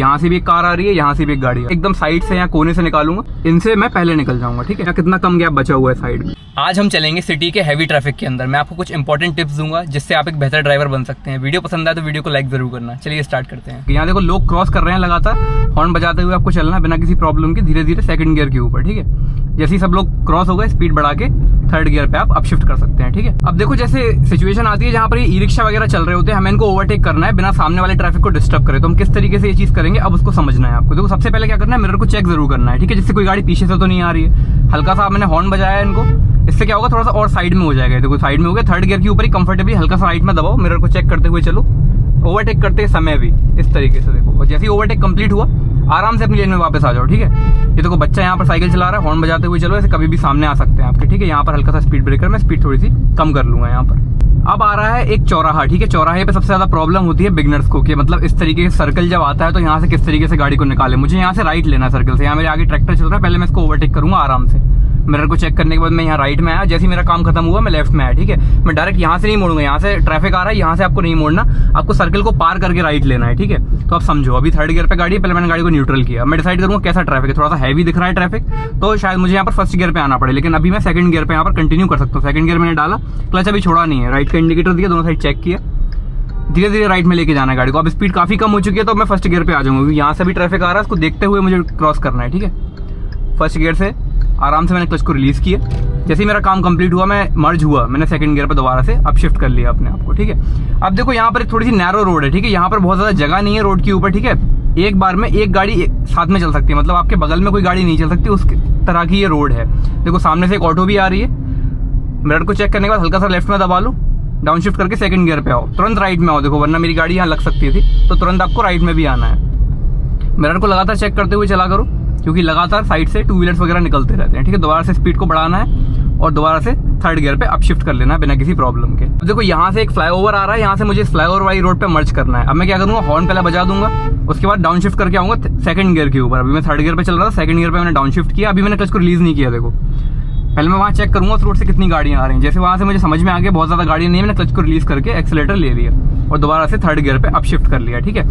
यहाँ से भी एक कार आ रही है, यहाँ से भी एक गाड़ी है। एकदम साइड से या कोने से निकालूंगा, इनसे मैं पहले निकल जाऊंगा। ठीक है, कितना कम गैप बचा हुआ है साइड में। आज हम चलेंगे सिटी के हैवी ट्रैफिक के अंदर। मैं आपको कुछ इंपॉर्टेंट टिप्स दूंगा जिससे आप एक बेहतर ड्राइवर बन सकते हैं। वीडियो पसंद आए तो वीडियो को लाइक जरूर करना। चलिए स्टार्ट करते हैं। यहाँ देखो लोग क्रॉस कर रहे हैं, लगातार हॉर्न बजाते हुए आपको चलना है बिना किसी प्रॉब्लम के, धीरे धीरे सेकंड गियर के ऊपर। ठीक है, जैसे ही सब लोग क्रॉस हो गए स्पीड बढ़ा के थर्ड गियर पे आप अपशिफ्ट कर सकते हैं। ठीक है, अब देखो जैसे सिचुएशन आती है जहाँ पर ये ई रिक्शा वगैरह चल रहे होते हैं, हमें इनको ओवरटेक करना है बिना सामने वाले ट्रैफिक को डिस्टर्ब करे। तो हम किस तरीके से ये चीज करेंगे अब उसको समझना है आपको। देखो सबसे पहले क्या करना है, मिरर को चेक जरूर करना है। ठीक है, जिससे कोई गाड़ी पीछे से तो नहीं आ रही है। हल्का सा मैंने हॉर्न बजाया है इनको, इससे क्या होगा थोड़ा सा और साइड में हो जाएगा। देखो साइड में हो गया, थर्ड गियर के ऊपर ही कंफर्टेबली हल्का सा राइट में दबाओ, मिरर को चेक करते हुए चलो। ओवरटेक करते समय भी इस तरीके से देखो, और जैसे ही ओवरटेक कंप्लीट हुआ आराम से अपनी लेन में वापस आ जाओ। ठीक है, ये देखो बच्चा यहाँ पर साइकिल चला रहा है, हॉर्न बजाते हुए चलो, ऐसे कभी भी सामने आ सकते हैं आपके। ठीक है, यहाँ पर हल्का सा स्पीड ब्रेकर, मैं स्पीड थोड़ी सी कम कर लूंगा यहाँ पर। अब आ रहा है एक चौराहा। ठीक है, चौराहे पे सबसे ज्यादा प्रॉब्लम होती है बिगनर्स को, कि मतलब इस तरीके से सर्कल जब आता है तो यहाँ से किस तरीके से गाड़ी को निकाले। मुझे यहाँ से राइट लेना है सर्कल से, यहाँ मेरे आगे ट्रैक्टर चल रहा है, पहले मैं इसको ओवरटेक करूंगा आराम से। मिरर को चेक करने के बाद मैं यहाँ राइट में आया, जैसे मेरा काम खत्म हुआ मैं लेफ्ट में आया। ठीक है, मैं डायरेक्ट यहाँ से नहीं मोड़ूंगा, यहाँ से ट्रैफिक आ रहा है, यहाँ से आपको नहीं मोड़ना, आपको सर्कल को पार करके राइट लेना है। ठीक है, तो आप समझो अभी थर्ड गियर पे गाड़ी है, पहले मैंने गाड़ी को न्यूट्रल किया। मैं डिसाइड करूंगा कैसा ट्रैफिक है, थोड़ा सा हैवी दिख रहा है ट्रैफिक तो शायद मुझे यहाँ पर फर्स्ट गियर पे आना पड़े, लेकिन अभी मैं सेकंड गियर पे यहाँ पर कंटिन्यू कर सकता हूँ। सेकंड गियर मैंने डाला, क्लच अभी छोड़ा नहीं है, राइट का इंडिकेटर दिया, दोनों साइड चेक किया, धीरे धीरे राइट में लेके जाना है गाड़ी को। अब स्पीड काफी कम हो चुकी है तो मैं फर्स्ट गियर पे आ जाऊंगा, यहाँ से भी ट्रैफिक आ रहा है, उसको देखते हुए मुझे क्रॉस करना है। ठीक है, फर्स्ट गियर से आराम से मैंने क्लच को रिलीज किया, जैसे ही मेरा काम कंप्लीट हुआ मैं मर्ज हुआ, मैंने सेकंड गियर पे दोबारा से अपशिफ्ट कर लिया अपने आप को। ठीक है, अब देखो यहाँ पर थोड़ी सी नैरो रोड है। ठीक है, यहाँ पर बहुत ज्यादा जगह नहीं है रोड के ऊपर। ठीक है, एक बार में एक गाड़ी साथ में चल सकती है, मतलब आपके बगल में कोई गाड़ी नहीं चल सकती, उस तरह की ये रोड है। देखो सामने से एक ऑटो भी आ रही है, मिरर को चेक करने के बाद हल्का सा लेफ्ट में दबा लो, डाउन शिफ्ट करके सेकंड गियर पे आओ, तुरंत राइट में आओ। देखो वरना मेरी गाड़ी यहाँ लग सकती थी, तो तुरंत आपको राइट में भी आना है। मिरर को लगातार चेक करते हुए चला करो, क्योंकि लगातार साइड से टू व्हीलर्स वगैरह निकलते रहते हैं। ठीक है, दोबारा से स्पीड को बढ़ाना है और दोबारा से थर्ड गियर पे अपशिफ्ट कर लेना है बिना किसी प्रॉब्लम के। अब देखो यहाँ से एक फ्लाईओवर आ रहा है, यहाँ से मुझे फ्लाईओवर वाली रोड पे मर्ज करना है। अब मैं क्या करूंगा, हॉर्न पहले बजा दूंगा, उसके बाद डाउन शिफ्ट करके आऊंगा सेकंड गियर के ऊपर। अभी मैं थर्ड गियर पे चल रहा था, सेकंड गियर पे मैंने डाउन शिफ्ट किया, अभी मैंने क्लच को रिलीज नहीं किया। देखो पहले मैं वहाँ चेक करूंगा उस रोड से कितनी गाड़ियां आ रही हैं, जैसे वहां से मुझे समझ में आ गया बहुत ज्यादा गाड़ियां नहीं है, मैंने क्लच को रिलीज करके एक्सीलेटर ले लिया और दोबारा से थर्ड गियर पे अपशिफ्ट कर लिया। ठीक है,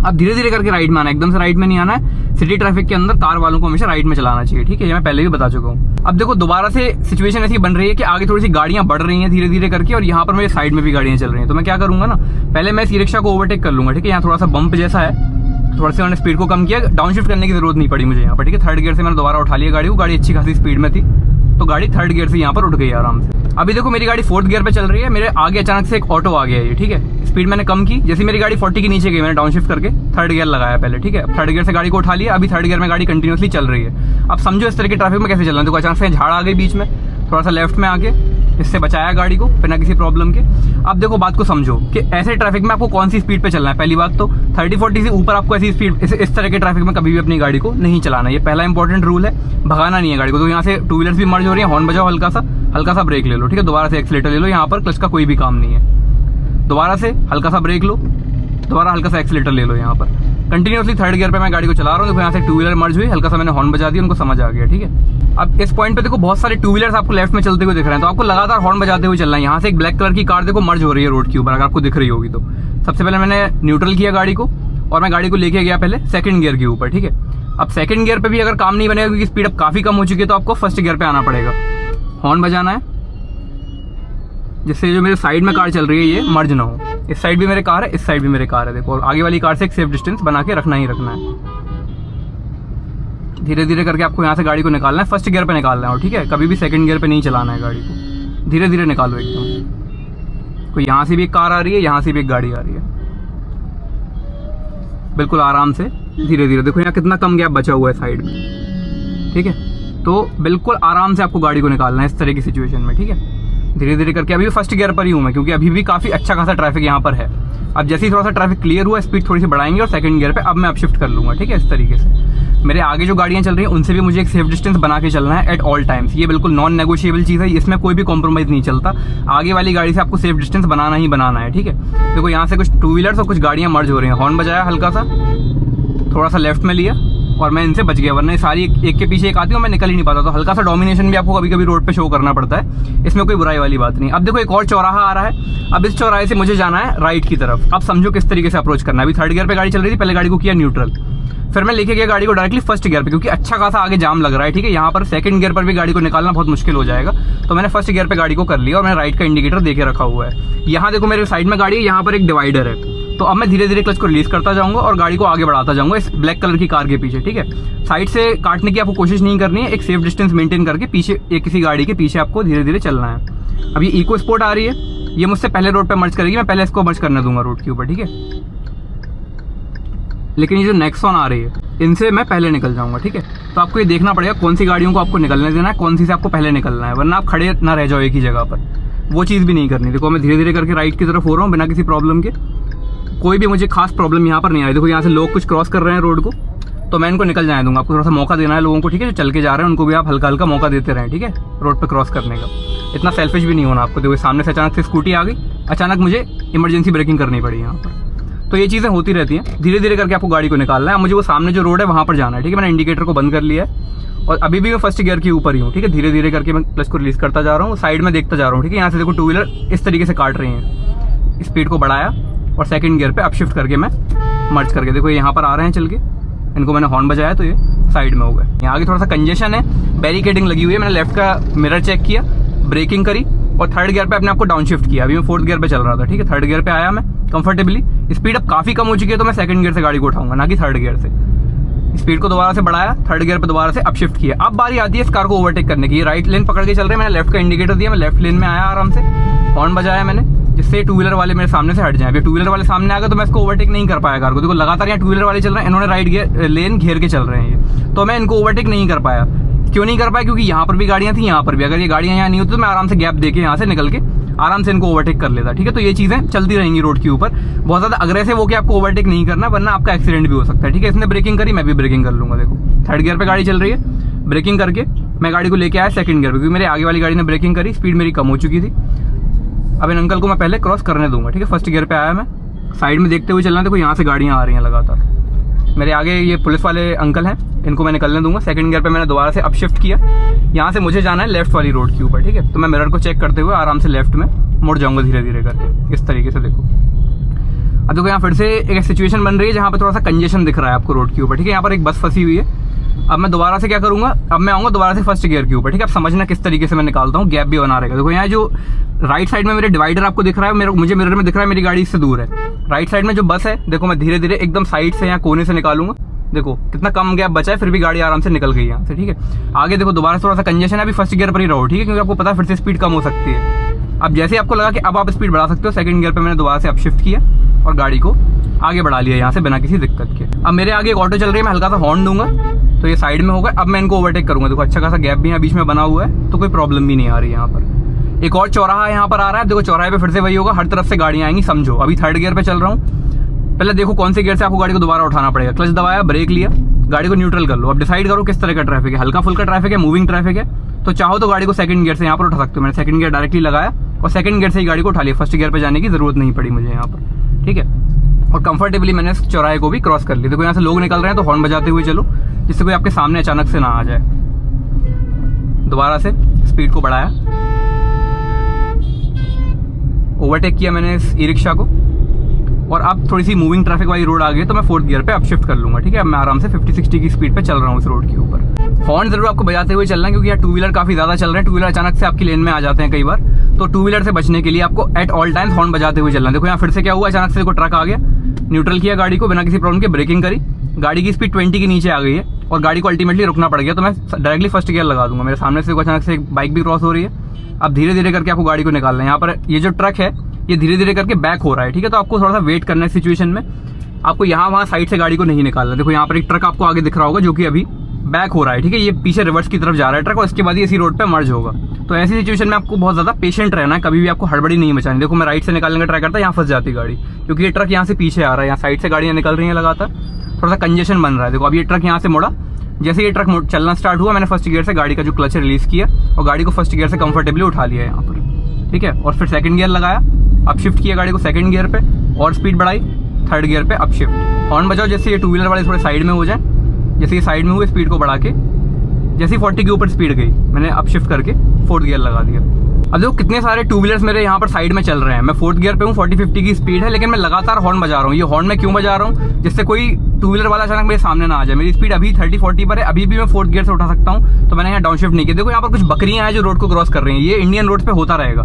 अब धीरे धीरे करके राइट में आना है, एकदम से राइट में नहीं आना है। सिटी ट्रैफिक के अंदर कार वालों को हमेशा राइट में चलाना चाहिए। ठीक है, ये मैं पहले भी बता चुका हूँ। अब देखो दोबारा से सिचुएशन ऐसी बन रही है कि आगे थोड़ी सी गाड़ियां बढ़ रही हैं धीरे धीरे करके, और यहाँ पर मेरे साइड में भी गाड़ियां चल रही हैं। तो मैं क्या करूंगा ना, पहले मैं इस ई रिक्शा को ओवरटेक कर लूंगा। ठीक है, यहाँ थोड़ा सा बम्प जैसा है, थोड़ा सा मैंने स्पीड को कम किया, डाउन शिफ्ट करने की जरूरत नहीं पड़ी मुझे यहाँ पर। ठीक है, थर्ड गियर से मैंने दोबारा उठा लिया गाड़ी को, गाड़ी अच्छी खासी स्पीड में थी तो गाड़ी थर्ड गियर से यहाँ पर उठ गई आराम से। अभी देखो मेरी गाड़ी फोर्थ गियर पे चल रही है, मेरे आगे अचानक से एक ऑटो आ गया है। ठीक है, स्पीड मैंने कम की, जैसे मेरी गाड़ी 40 के नीचे गई मैंने डाउन शिफ्ट करके थर्ड गियर लगाया पहले। ठीक है, थर्ड गियर से गाड़ी को उठा लिया, अभी थर्ड गियर में गाड़ी कंटिन्यूसली चल रही है। अब समझो इस तरह के ट्रैफिक में कैसे चलना है। देखो अचानक से झाड़ आ गई बीच में, थोड़ा सा लेफ्ट में आके इससे बचाया गाड़ी को बिना किसी प्रॉब्लम के। अब देखो बात को समझो कि ऐसे ट्रैफिक में आपको कौन सी स्पीड पे चलना है। पहली बात तो 30-40 से ऊपर आपको ऐसी स्पीड इस तरह के ट्रैफिक में कभी भी अपनी गाड़ी को नहीं चलाना। ये पहला इंपॉर्टेंट रूल है, भगाना नहीं है गाड़ी को। तो यहाँ से टू व्हीलर्स भी मर्ज हो रही है, हॉर्न बजाओ, हल्का सा ब्रेक ले लो। ठीक है, दोबारा से एक्सीलेटर ले लो, यहाँ पर क्लच का कोई भी काम नहीं है। दोबारा से हल्का सा ब्रेक लो, दोबारा हल्का सा एक्सीलेटर ले लो। यहाँ पर कंटिन्यूसली थर्ड गियर पे मैं गाड़ी को चला रहा हूँ। देखो यहाँ से टू व्हीलर मर्ज हुई, हल्का सा मैंने हॉर्न बजा दिया, उनको समझ आ गया। ठीक है, अब इस पॉइंट पे देखो बहुत सारे टू व्हीलर्स आपको लेफ्ट में चलते हुए दिख रहे हैं, तो आपको लगातार हॉर्न बजाते हुए चलना है। यहाँ से एक ब्लैक कलर की कार देखो मर्ज हो रही है रोड के ऊपर, अगर आपको दिख रही होगी तो। सबसे पहले मैंने न्यूट्रल किया गाड़ी को और मैं गाड़ी को लेके गया पहले सेकंड गियर के ऊपर। ठीक है, अब सेकंड गियर पे भी अगर काम नहीं बनेगा क्योंकि स्पीड अब काफी कम हो चुकी है, तो आपको फर्स्ट गियर पे आना पड़ेगा, हॉर्न बजाना है, जिससे जो मेरे साइड में कार चल रही है ये मर्ज ना हो। इस साइड भी मेरे कार है, इस साइड भी मेरे कार है। देखो, और आगे वाली कार से एक सेफ डिस्टेंस बना के रखना ही रखना है। धीरे धीरे करके आपको यहाँ से गाड़ी को निकालना है, फर्स्ट गियर पे निकालना है। और ठीक है, कभी भी सेकंड गियर पे नहीं चलाना है गाड़ी को, धीरे धीरे निकालो एकदम। कोई यहाँ से भी एक कार आ रही है, यहाँ से भी एक गाड़ी आ रही है, बिल्कुल आराम से धीरे धीरे। देखो यहाँ कितना कम गैप बचा हुआ है साइड में। ठीक है, तो बिल्कुल आराम से आपको गाड़ी को निकालना है इस तरह की सिचुएशन में। ठीक है, धीरे धीरे करके। अभी भी फर्स्ट गियर पर ही हूँ मैं, क्योंकि अभी भी काफी अच्छा खासा ट्रैफिक यहाँ पर है। अब जैसे ही थोड़ा सा ट्रैफिक क्लियर हुआ, स्पीड थोड़ी सी बढ़ाएंगे और सेकंड गियर पे अब मैं अपशिफ्ट कर लूंगा। ठीक है, इस तरीके से मेरे आगे जो गाड़ियां चल रही हैं उनसे भी मुझे एक सेफ डिस्टेंस बना के चलना है एट ऑल टाइम्स। ये बिल्कुल नॉन नेगोशिएबल चीज है, इसमें कोई भी कॉम्प्रोमाइज नहीं चलता। आगे वाली गाड़ी से आपको सेफ डिस्टेंस बनाना ही बनाना है। ठीक है, देखो यहाँ से कुछ टू व्हीलर्स और कुछ गाड़ियां मर्ज हो रही हैं, हॉर्न बजाया हल्का सा, थोड़ा सा लेफ्ट में लिया, और मैं इनसे बच गया, वरना सारी एक के पीछे एक आती हूँ, मैं निकल ही नहीं पाता। तो हल्का सा डोमिनेशन भी आपको कभी कभी रोड पे शो करना पड़ता है, इसमें कोई बुराई वाली बात नहीं। अब देखो एक और चौराहा आ रहा है, अब इस चौराहे से मुझे जाना है राइट की तरफ। अब समझो किस तरीके से अप्रोच करना है। अभी थर्ड गियर पे गाड़ी चल रही थी, पहले गाड़ी को किया न्यूट्रल, फिर मैं लेके गया गाड़ी को डायरेक्टली फर्स्ट गियर पे, क्योंकि अच्छा खासा आगे जाम लग रहा है, ठीक है। यहाँ पर सेकंड गियर पर भी गाड़ी को निकालना बहुत मुश्किल हो जाएगा, तो मैंने फर्स्ट गियर पे गाड़ी को कर लिया और मैंने राइट का इंडिकेटर देके रखा हुआ है। यहाँ देखो मेरे साइड में गाड़ी है, यहाँ पर एक डिवाइडर है, तो अब मैं धीरे धीरे क्लच को रिलीज करता जाऊंगा और गाड़ी को आगे बढ़ाता जाऊंगा इस ब्लैक कलर की कार के पीछे, ठीक है। साइड से काटने की आपको कोशिश नहीं करनी है, एक सेफ डिस्टेंस मेंटेन करके पीछे एक किसी गाड़ी के पीछे आपको धीरे धीरे चलना है। अब ये इको स्पोर्ट आ रही है, ये मुझसे पहले रोड पे मर्ज करेगी, मैं पहले इसको मर्ज करने दूंगा रोड के ऊपर, ठीक है। लेकिन ये जो नेक्सॉन आ रही है, इनसे मैं पहले निकल जाऊंगा, ठीक है। तो आपको ये देखना पड़ेगा कौन सी गाड़ियों को आपको निकलने देना है, कौन सी से आपको पहले निकलना है, वरना आप खड़े ना रह जाओ एक ही जगह पर। वो चीज़ भी नहीं करनी। देखो मैं धीरे धीरे करके राइट की तरफ हो रहा हूँ बिना किसी प्रॉब्लम के, कोई भी मुझे खास प्रॉब्लम यहाँ पर नहीं आई। देखो यहाँ से लोग कुछ क्रॉस कर रहे हैं रोड को, तो मैं इनको निकल जाने दूंगा। आपको थोड़ा सा मौका देना है लोगों को, ठीक है। जो चल के जा रहे हैं उनको भी आप हल्का हल्का मौका देते रहें, ठीक है, रोड पे क्रॉस करने का। इतना सेल्फिश भी नहीं होना आपको। देखो सामने से अचानक से स्कूटी आ गई, अचानक मुझे इमरजेंसी ब्रेकिंग करनी पड़ी यहाँ पर, तो ये चीज़ें होती रहती हैं। धीरे धीरे करके आपको गाड़ी को निकालना है। मुझे वो सामने जो रोड है वहाँ पर जाना है, ठीक है। मैंने इंडिकेटर को बंद कर लिया है और अभी भी मैं फर्स्ट गियर के ऊपर ही हूँ, ठीक है। धीरे धीरे करके मैं क्लच को रिलीज करता जा रहा हूँ, साइड में देखता जा रहा हूँ, ठीक है। यहाँ से देखो टू व्हीलर इस तरीके से काट रही हैं, स्पीड को बढ़ाया और सेकंड गियर पे अपशिफ्ट करके मैं मर्ज करके, देखो यहाँ पर आ रहे हैं चल के, इनको मैंने हॉर्न बजाया तो ये साइड में हो गए। यहाँ आगे थोड़ा सा कंजेशन है, बैरिकेडिंग लगी हुई है, मैंने लेफ्ट का मिरर चेक किया, ब्रेकिंग करी और थर्ड गियर पे अपने आपको डाउन शिफ्ट किया। अभी मैं फोर्थ गियर पे चल रहा था, ठीक है। थर्ड गियर पे आया मैं कंफर्टेबली, स्पीड अब काफी कम हो चुकी है, तो मैं सेकंड गियर से गाड़ी को उठाऊंगा, ना कि थर्ड गियर से। स्पीड को दोबारा से बढ़ाया, थर्ड गियर पे दोबारा से अपशिफ्ट किया। अब बारी आती है इस कार को ओवरटेक करने की। राइट लेन पकड़ के चल रहे हैं, मैंने लेफ्ट का इंडिकेटर दिया, मैं लेफ्ट लेन में आया आराम से, हॉर्न बजाया मैंने, जिससे टू व्हीलर वाले मेरे सामने से हट जाए। टू व्हीलर वाले सामने आ गए तो मैं इसको ओवरटेक नहीं कर पाया कार को। देखो लगातार यहाँ टू व्हीलर वाले चल रहे हैं, इन्होंने राइट गियर लेन घेर के चल रहे हैं ये, तो मैं इनको ओवरटेक नहीं कर पाया। क्यों नहीं कर पाया? क्योंकि यहाँ पर भी गाड़ियां थी, यहाँ पर भी। अगर ये गाड़ियां यहाँ नहीं होती तो मैं आराम से गैप देके यहाँ से निकल के आराम से इनको ओवरटेक कर लेता, ठीक है। तो ये चीजें चलती रहेंगी रोड के ऊपर। बहुत ज्यादा अग्रेसिव होकर आपको ओवरटेक नहीं करना, वरना आपका एक्सीडेंट भी हो सकता है, ठीक है। इसने ब्रेकिंग करी, मैं भी ब्रेकिंग कर लूंगा। देखो थर्ड गियर पे गाड़ी चल रही है, ब्रेकिंग करके मैं गाड़ी को लेके आया सेकंड गियर पे, क्योंकि मेरे आगे वाली गाड़ी ने ब्रेकिंग करी, स्पीड मेरी कम हो चुकी थी। अब इन अंकल को मैं पहले क्रॉस करने दूंगा, ठीक है। फर्स्ट गियर पे आया मैं, साइड में देखते हुए चलना। देखो यहाँ से गाड़ियाँ आ रही हैं लगातार, मेरे आगे ये पुलिस वाले अंकल हैं, इनको मैं निकलने दूंगा। सेकंड गियर पे मैंने दोबारा से अपशिफ्ट किया, यहाँ से मुझे जाना है लेफ्ट वाली रोड के ऊपर, ठीक है। तो मैं मिरर को चेक करते हुए आराम से लेफ्ट में मुड़ जाऊंगा धीरे धीरे करके, इस तरीके से। देखो अब देखो यहाँ फिर से एक सिचुएशन बन रही है जहाँ पे थोड़ा सा कंजेशन दिख रहा है आपको रोड के ऊपर, ठीक है। यहाँ पर एक बस फंसी हुई है। अब मैं दोबारा से क्या करूंगा, अब मैं आऊंगा दोबारा से फर्स्ट गियर के ऊपर, ठीक है। अब समझना किस तरीके से मैं निकालता हूँ, गैप भी बना रहेगा। देखो यहाँ जो राइट साइड में मेरे डिवाइडर आपको दिख रहा है, मुझे मिरर में दिख रहा है मेरी गाड़ी इससे दूर है। राइट साइड में जो बस है, देखो मैं धीरे धीरे एकदम साइड से यहाँ कोने से निकालूंगा। देखो कितना कम गैप बचा है, फिर भी गाड़ी आराम से निकल गई यहाँ से, ठीक है। आगे देखो दोबारा थोड़ा सा कंजेशन है, अभी फर्स्ट गियर पर ही रहो, ठीक है, क्योंकि आपको पता है फिर से स्पीड कम हो सकती है। अब जैसे आपको लगा कि अब आप स्पीड बढ़ा सकते हो, सेकंड गियर पे मैंने दोबारा से अपशिफ्ट किया और गाड़ी को आगे बढ़ा लिया यहाँ से बिना किसी दिक्कत के। अब मेरे आगे एक ऑटो चल रही है, मैं हल्का सा हॉर्न दूंगा तो ये साइड में होगा। अब मैं इनको ओवरटेक करूंगा। देखो अच्छा खासा गैप भी यहाँ बीच में बना हुआ है, तो कोई प्रॉब्लम भी नहीं आ रही है यहाँ पर। एक और चौराहा यहाँ पर आ रहा है, देखो चौराहे पे फिर से वही होगा, हर तरफ से गाड़ियाँ आएंगी। समझो अभी थर्ड गियर पे चल रहा हूँ, पहले देखो कौन से गियर से आपको गाड़ी को दोबारा उठाना पड़ेगा। क्लच दबाया, ब्रेक लिया, गाड़ी को न्यूट्रल कर लो। अब डिसाइड करो किस तरह का ट्रैफिक है, हल्का फुल्का ट्रैफिक है, मूविंग ट्रैफिक है, तो चाहो तो गाड़ी को सेकंड गियर से यहाँ पर उठा सकते हो। मैंने सेकंड गियर डायरेक्टली लगाया और सेकंड गियर से ही गाड़ी को उठा लिया, फर्स्ट गियर पे जाने की जरूरत नहीं पड़ी मुझे यहाँ पर, ठीक है। और कंफर्टेबली मैंने इस चौराहे को भी क्रॉस कर लिया। देखो यहाँ से लोग निकल रहे हैं तो हॉर्न बजाते हुए चलो, जिससे कोई आपके सामने अचानक से ना आ जाए। दोबारा से स्पीड को बढ़ाया, ओवरटेक किया मैंने इस ई रिक्शा को, और अब थोड़ी सी मूविंग ट्रैफिक वाली रोड आ गई तो मैं फोर्थ गियर पे अपशिफ्ट कर लूंगा, ठीक है। अब मैं आराम से 50-60 की स्पीड पे चल रहा हूँ इस रोड के ऊपर। हॉर्न जरूर आपको बजाते हुए चलना है, क्योंकि यहाँ टू व्हीलर काफी ज्यादा चल रहे हैं। टू व्हीलर अचानक से आपकी लेन में आ जाते हैं कई बार, तो टू व्हीलर से बचने के लिए आपको एट ऑल टाइम हॉर्न बजाते हुए चलना है। देखो यहाँ फिर से क्या हुआ, अचानक से देखो ट्रक आ गया, न्यूट्रल किया गाड़ी को बिना किसी प्रॉब्लम के, ब्रेकिंग करी, गाड़ी की स्पीड 20 के नीचे आ गई है और गाड़ी को अल्टीमेटली रुकना पड़ गया। तो मैं डायरेक्टली फर्स्ट गियर लगा दूंगा। मेरे सामने से अचानक से एक बाइक भी क्रॉस हो रही है। अब धीरे धीरे करके आपको गाड़ी को निकालना है। यहाँ पर ये जो ट्रक है ये धीरे धीरे करके बैक हो रहा है, ठीक है। तो आपको थोड़ा सा वेट करना है सिचुएशन में, आपको यहाँ वहाँ साइड से गाड़ी को नहीं निकालना। देखो यहाँ पर एक ट्रक आपको आगे दिख रहा होगा जो कि अभी बैक हो रहा है, ठीक है। ये पीछे रिवर्स की तरफ जा रहा है ट्रक और इसके बाद ये इसी रोड पे मर्ज होगा। तो ऐसी सिचुएशन में आपको बहुत ज्यादा पेशेंट रहना है, कभी भी आपको हड़बड़ी नहीं मचानी। देखो मैं राइट से निकालने का ट्राई करता, यहाँ फंस जाती गाड़ी, क्योंकि ये ट्रक यहाँ से पीछे आ रहा है, यहाँ साइड से गाड़ियाँ निकल रही हैं लगातार, थोड़ा सा कंजेशन बन रहा है। देखो अब ये ट्रक यहाँ से मुड़ा, जैसे ये ट्रक चलना स्टार्ट हुआ मैंने फर्स्ट गियर से गाड़ी का जो क्लच रिलीज किया और गाड़ी को फर्स्ट गियर से कंफर्टेबली उठा लिया यहाँ पर, ठीक है। और फिर सेकंड गियर लगाया, अपशिफ्ट किया गाड़ी को सेकंड गियर पे और स्पीड बढ़ाई, थर्ड गियर पे अपशिफ्ट। हॉर्न बजाओ जैसे ये टू व्हीलर वाले थोड़े साइड में हो जाए, जैसे ये साइड में हुए स्पीड को बढ़ा के, जैसे 40 के ऊपर स्पीड गई मैंने अप शिफ्ट करके 4th गियर लगा दिया। अब देखो कितने सारे टू व्हीलर्स मेरे यहाँ पर साइड में चल रहे हैं, मैं 4th गियर पे हूँ, 40-50 की स्पीड है, लेकिन मैं लगातार हॉर्न बजा रहा हूँ। ये हॉर्न मैं क्यों बजा रहा हूँ? जिससे कोई टू व्हीलर वाला अचानक मेरे सामने ना आ जाए। मेरी स्पीड अभी 30-40 पर है, अभी भी मैं 4th गियर से उठा सकता हूँ, तो मैंने यहाँ डाउन शिफ्ट नहीं किया। देखो यहाँ पर कुछ बकरियां हैं जो रोड को क्रॉस कर रही हैं, ये इंडियन रोड पे होता रहेगा।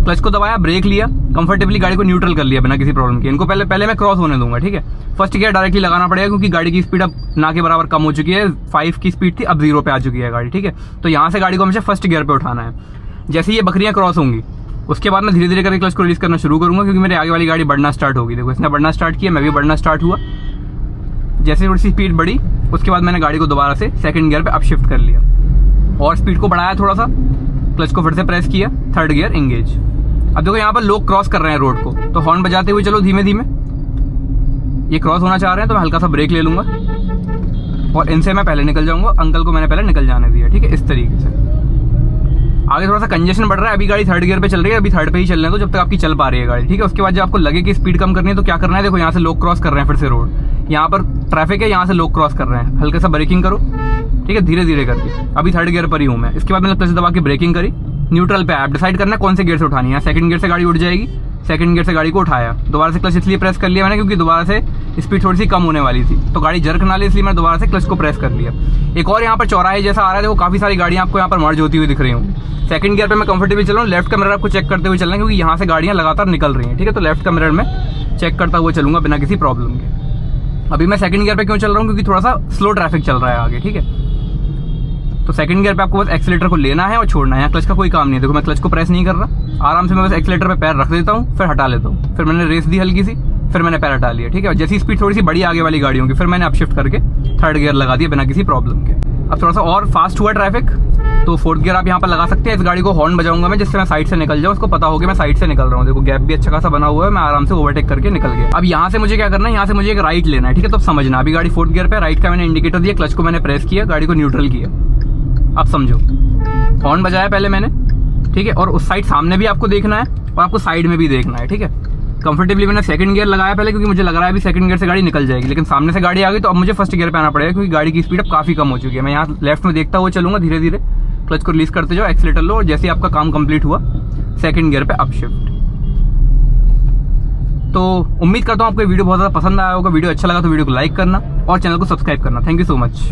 क्लच को दबाया, ब्रेक लिया, कंफर्टेबली गाड़ी को न्यूट्रल कर लिया बिना किसी प्रॉब्लम के। इनको पहले मैं क्रॉस होने दूंगा, ठीक है। फर्स्ट गियर डायरेक्टली लगाना पड़ेगा क्योंकि गाड़ी की स्पीड अब ना के बराबर कम हो चुकी है। 5 की स्पीड थी, अब 0 पे आ चुकी है गाड़ी, ठीक है। तो यहाँ से गाड़ी को हमेशा फर्स्ट गियर पे उठाना है। जैसे ये बकरियां क्रॉस होंगी उसके बाद मैं धीरे धीरे करके क्लच को रिलीज करना शुरू करूंगा, क्योंकि मेरे आगे वाली गाड़ी बढ़ना स्टार्ट होगी। देखो इसने बढ़ना स्टार्ट किया, मैं भी बढ़ना स्टार्ट हुआ। जैसे थोड़ी सी स्पीड बढ़ी उसके बाद मैंने गाड़ी को दोबारा से 2nd गियर पे अप शिफ्ट कर लिया और स्पीड को बढ़ाया थोड़ा सा, क्लच को फिर से प्रेस किया, 3rd गियर इंगेज। अब देखो यहाँ पर लोग क्रॉस कर रहे हैं रोड को, तो हॉर्न बजाते हुए चलो धीमे धीमे। ये क्रॉस होना चाह रहे हैं तो मैं हल्का सा ब्रेक ले लूंगा और इनसे मैं पहले निकल जाऊंगा। अंकल को मैंने पहले निकल जाने दिया, ठीक है, इस तरीके से। आगे थोड़ा सा कंजेशन बढ़ रहा है, अभी गाड़ी 3rd गियर पे चल रही है, अभी 3rd पे ही चलने दो जब तक आपकी चल पा रही है गाड़ी, ठीक है। उसके बाद जब आपको लगे कि स्पीड कम करनी है तो क्या करना है, देखो यहाँ से लोग क्रॉस कर रहे हैं फिर से रोड, यहाँ पर ट्रैफिक है, यहाँ से लोग क्रॉस कर रहे हैं, हल्के सा ब्रेकिंग करो, ठीक है, धीरे धीरे करके। अभी 3rd गियर पर ही हूँ मैं। इसके बाद मैंने क्लच दबा के ब्रेकिंग करी, न्यूट्रल पे आप डिसाइड करना है कौन से गियर से उठानी है। 2nd गियर से गाड़ी उठ जाएगी, 2nd गियर से गाड़ी को उठाया, दोबारा से क्लच इसलिए प्रेस कर लिया मैंने क्योंकि दोबारा से स्पीड थोड़ी सी कम होने वाली थी, तो गाड़ी जर्क ना ले, इसलिए मैंने दोबारा से क्लच को प्रेस कर लिया। एक और यहाँ पर चौराहे जैसा आ रहा है, देखो काफी सारी गाड़ियां आपको यहाँ पर मर्ज होती हुई दिख रही होंगी। 2nd गियर पे मैं कंफर्टेबल चल रहा हूँ, लेफ्ट का मिरर आपको चेक करते हुए चलना है क्योंकि यहाँ से गाड़ियां लगातार निकल रही हैं, ठीक है। तो लेफ्ट का मिरर में चेक करता हुआ चलूंगा बिना किसी प्रॉब्लम के। अभी मैं 2nd गियर पे क्यों चल रहा हूँ, क्योंकि थोड़ा सा स्लो ट्रैफिक चल रहा है आगे, ठीक है। तो 2nd गियर पे आपको बस एक्सीलेटर को लेना है और छोड़ना है, यहाँ क्लच का कोई काम नहीं है। देखो मैं क्लच को प्रेस नहीं कर रहा, आराम से मैं बस एक्सीलेटर पे पैर रख देता हूँ, फिर हटा लेता हूँ, फिर मैंने रेस दी हल्की सी, फिर मैंने पैर हटा लिया, ठीक है। जैसी स्पीड थोड़ी सी बड़ी आगे वाली गाड़ियों की, फिर मैंने अप शिफ्ट करके 3rd गियर लगा दिया बिना किसी प्रॉब्लम के। अब थोड़ा सा और फास्ट हुआ ट्रैफिक, तो 4th गियर आप यहाँ पर लगा सकते हैं। इस गाड़ी को हॉर्न बजाऊंगा मैं, जिससे मैं साइड से निकल जाऊँ, उसको पता हो गया मैं साइड से निकल रहा हूँ। देखो गैप भी अच्छा खासा बना हुआ है, मैं आराम से ओवरटेक करके निकल गया। अब यहाँ से मुझे क्या करना है, यहाँ से मुझे एक राइट लेना है, ठीक है। तो समझना, अभी गाड़ी 4th गियर पे, राइट का मैंने इंडिकेटर दिया, क्लच को मैंने प्रेस किया, गाड़ी को न्यूट्रल किया। अब समझो, हॉर्न बजाया पहले मैंने, ठीक है, और उस साइड सामने भी आपको देखना है और आपको साइड में भी देखना है, ठीक है। कंफर्टेबली मैंने 2nd गियर लगाया पहले क्योंकि मुझे लग रहा है अभी 2nd गियर से गाड़ी निकल जाएगी, लेकिन सामने से गाड़ी आ गई तो अब मुझे 1st गियर पे आना पड़ेगा क्योंकि गाड़ी की स्पीड अब काफी कम हो चुकी है। मैं यहाँ लेफ्ट में देखता हुआ चलूंगा धीरे धीरे, क्लच को रिलीज करते जाओ, एक्सीलेटर लो और जैसे ही आपका काम कंप्लीट हुआ 2nd गियर पे अप शिफ्ट। तो उम्मीद करता हूँ आपको वीडियो बहुत ज़्यादा पसंद आया होगा। वीडियो अच्छा लगा तो वीडियो को लाइक करना और चैनल को सब्सक्राइब करना। Thank you so much.